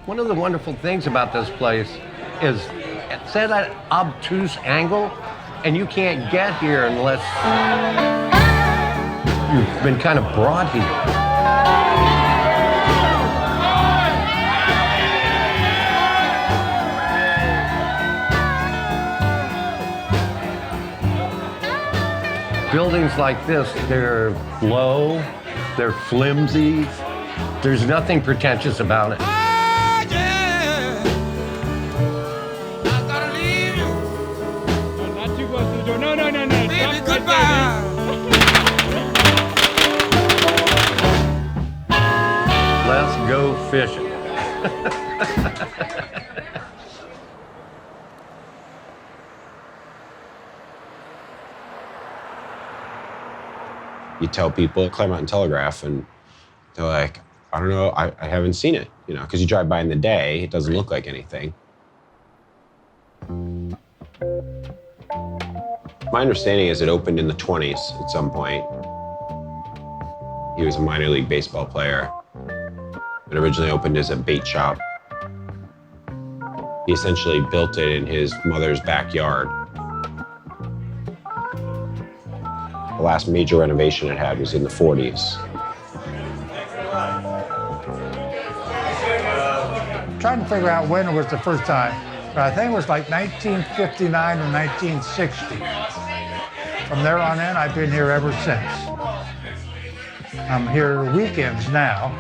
One of the wonderful things about this place is it's at an obtuse angle, and you can't get here unless you've been kind of brought here. Buildings like this, they're low, they're flimsy, there's nothing pretentious about it. Let's go fishing. You tell people Claremont and Telegraph, and they're like, I don't know, I haven't seen it, you know, because you drive by in the day, it doesn't look like anything. My understanding is it opened in the 20s at some point. He was a minor league baseball player. It originally opened as a bait shop. He essentially built it in his mother's backyard. The last major renovation it had was in the 40s. Trying to figure out when it was the first time, but I think it was like 1959 or 1960. From there on in, I've been here ever since. I'm here weekends now,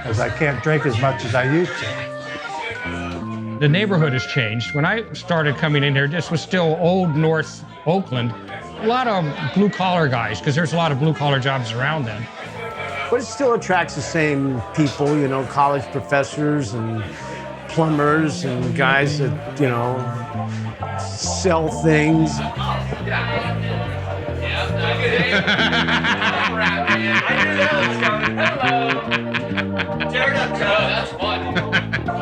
as I can't drink as much as I used to. The neighborhood has changed. When I started coming in here, this was still old North Oakland. A lot of blue-collar guys, because there's a lot of blue-collar jobs around then. But it still attracts the same people, you know, college professors and plumbers and guys that, you know, sell things.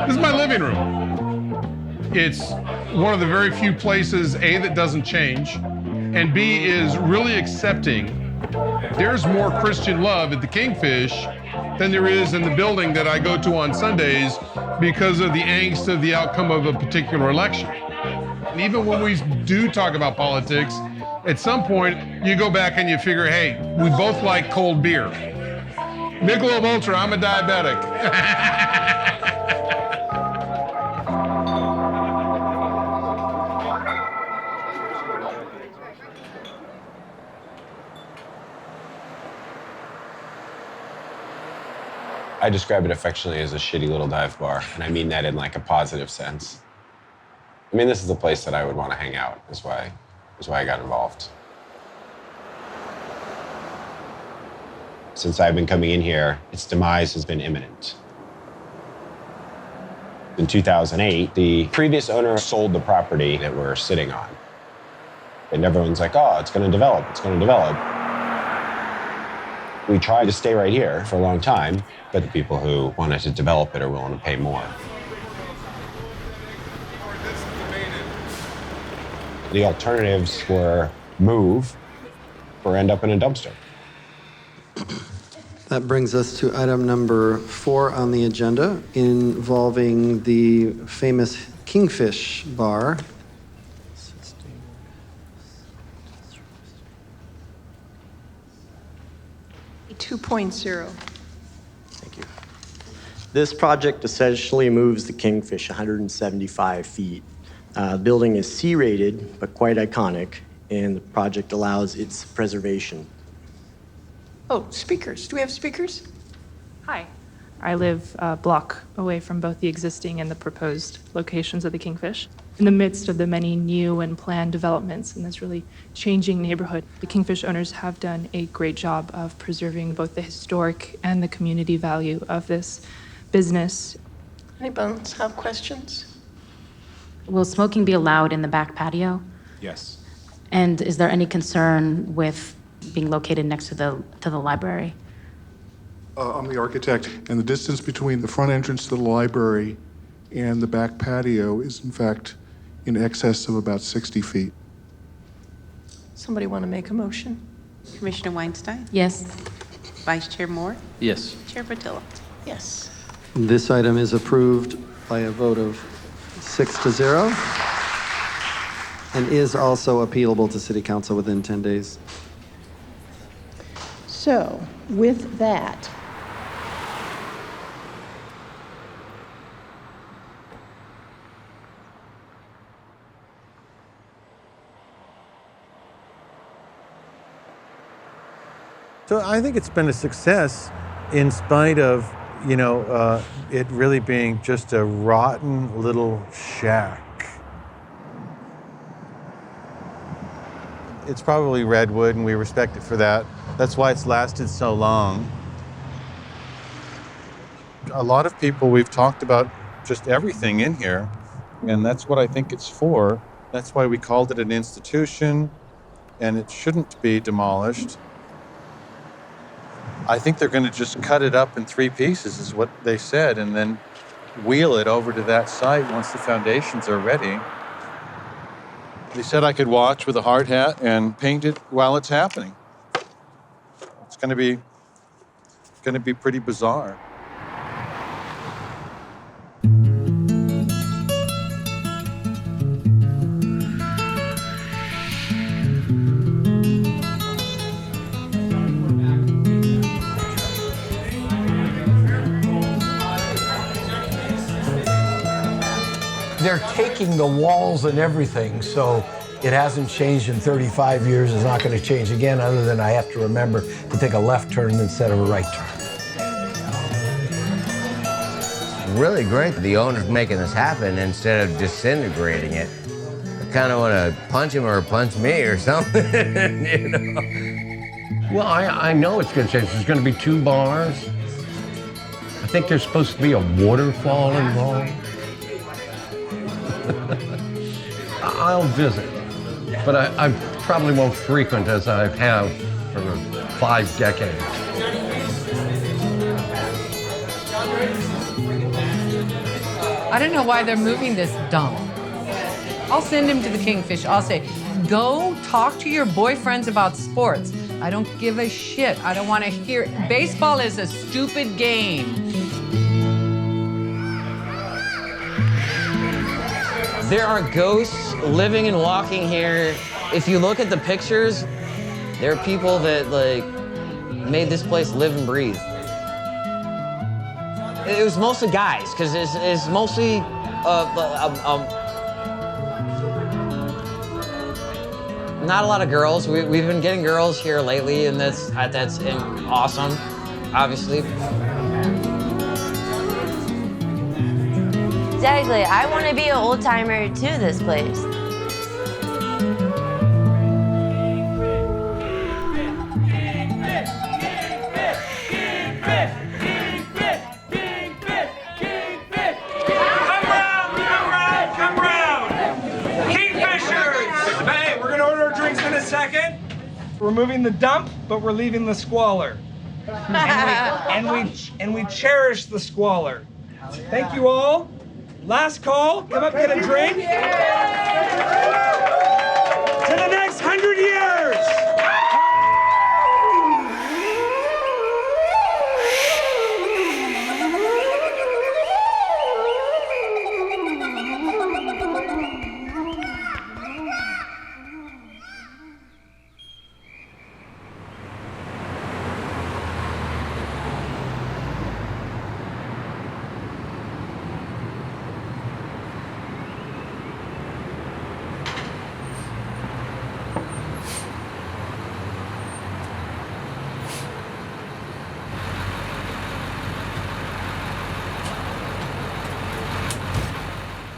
This is my living room. It's one of the very few places, A, that doesn't change, and B, is really accepting. There's more Christian love at the Kingfish than there is in the building that I go to on Sundays because of the angst of the outcome of a particular election. And even when we do talk about politics, at some point you go back and you figure, hey, we both like cold beer. Michelob Ultra, I'm a diabetic. I describe it affectionately as a shitty little dive bar, and I mean that in like a positive sense. I mean, this is the place that I would want to hang out, is why I got involved. Since I've been coming in here, its demise has been imminent. In 2008, the previous owner sold the property that we're sitting on. And everyone's like, oh, it's going to develop, it's going to develop. We tried to stay right here for a long time, but the people who wanted to develop it are willing to pay more. The alternatives were move or end up in a dumpster. That brings us to item number 4 on the agenda, involving the famous Kingfish Bar. 2.0. Thank you. This project essentially moves the Kingfish 175 feet. The building is C-rated, but quite iconic, and the project allows its preservation. Oh, speakers. Do we have speakers? Hi. I live a block away from both the existing and the proposed locations of the Kingfish. In the midst of the many new and planned developments in this really changing neighborhood, the Kingfish owners have done a great job of preserving both the historic and the community value of this business. Anybody else have questions? Will smoking be allowed in the back patio? Yes. And is there any concern with being located next to the library? I'm the architect, and the distance between the front entrance to the library and the back patio is, in fact, in excess of about 60 feet. Somebody want to make a motion? Commissioner Weinstein? Yes. Vice Chair Moore? Yes. Chair Bertilla? Yes. This item is approved by a vote of 6-0 and is also appealable to City Council within 10 days. So, with that, So I think it's been a success in spite of, it really being just a rotten little shack. It's probably redwood, and we respect it for that. That's why it's lasted so long. A lot of people, we've talked about just everything in here, and that's what I think it's for. That's why we called it an institution, and it shouldn't be demolished. I think they're going to just cut it up in 3 pieces, is what they said, and then wheel it over to that site once the foundations are ready. They said I could watch with a hard hat and paint it while it's happening. It's going to be pretty bizarre. They're taking the walls and everything, so it hasn't changed in 35 years. It's not going to change again, other than I have to remember to take a left turn instead of a right turn. Really great that the owner's making this happen instead of disintegrating it. I kind of want to punch him or punch me or something, you know? Well, I know it's going to change. There's going to be 2 bars. I think there's supposed to be a waterfall involved. I'll visit, but I probably won't frequent as I have for 5 decades. I don't know why they're moving this dump. I'll send him to the Kingfish. I'll say, go talk to your boyfriends about sports. I don't give a shit. I don't want to hear. Baseball is a stupid game. There are ghosts living and walking here. If you look at the pictures, there are people that made this place live and breathe. It was mostly guys, because it's mostly not a lot of girls. We've been getting girls here lately, and that's awesome, obviously. Exactly. I want to be an old timer to this place. Come round! Kingfishers! Hey, we're gonna order our drinks in a second. We're moving the dump, but we're leaving the squalor. And we cherish the squalor. Thank you all. Last call, come up, get a drink. To the next 100 years.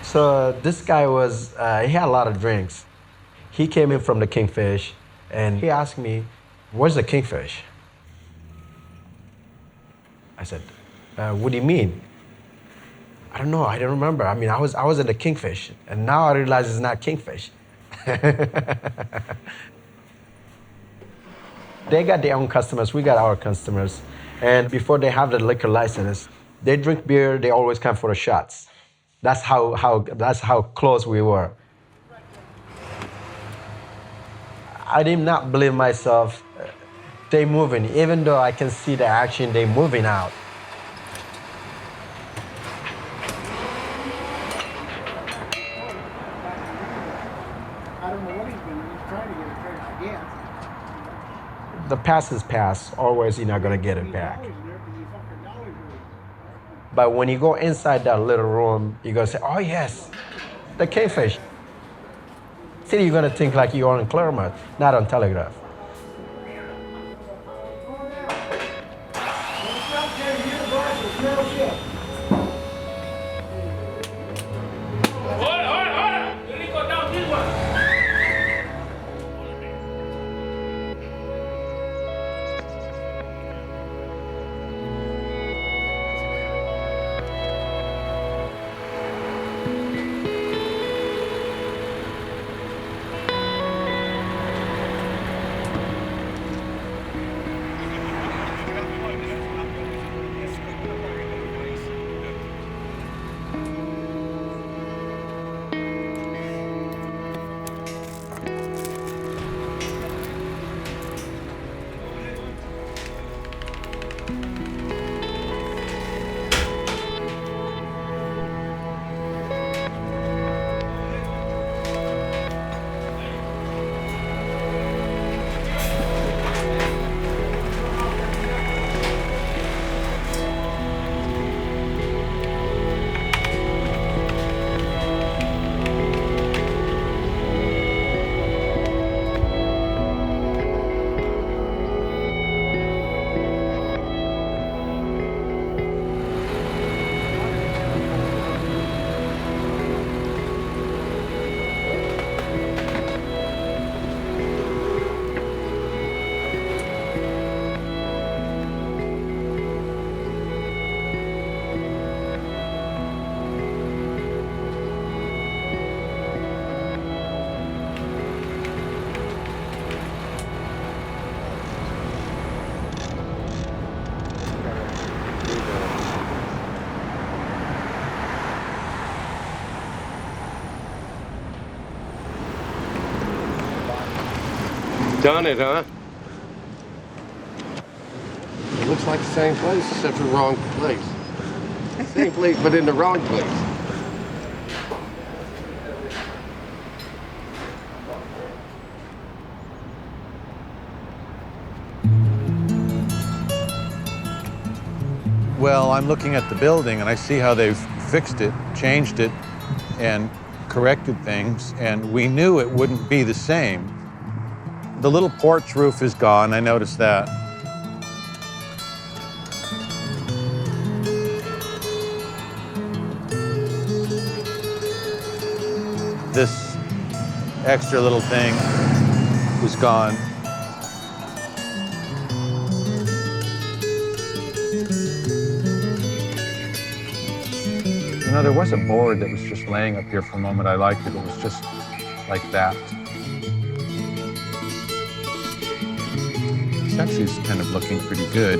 So this guy was, he had a lot of drinks. He came in from the Kingfish, and he asked me, where's the Kingfish? I said, what do you mean? I don't know, I don't remember. I mean, I was at the Kingfish, and now I realize it's not Kingfish. They got their own customers, we got our customers. And before they have the liquor license, they drink beer, they always come for the shots. That's how close we were. I did not believe myself. They moving, even though I can see the action, they moving out. The past is past. Always, you're not gonna get it back. But when you go inside that little room, you're gonna say, oh yes, the Kingfish. Still, you're gonna think like you're on Claremont, not on Telegraph. Done it, huh? It looks like the same place, except for the wrong place. Same place, but in the wrong place. Well, I'm looking at the building and I see how they've fixed it, changed it, and corrected things, and we knew it wouldn't be the same. The little porch roof is gone, I noticed that. This extra little thing was gone. You know, there was a board that was just laying up here for a moment. I liked it. It was just like that. It's actually kind of looking pretty good.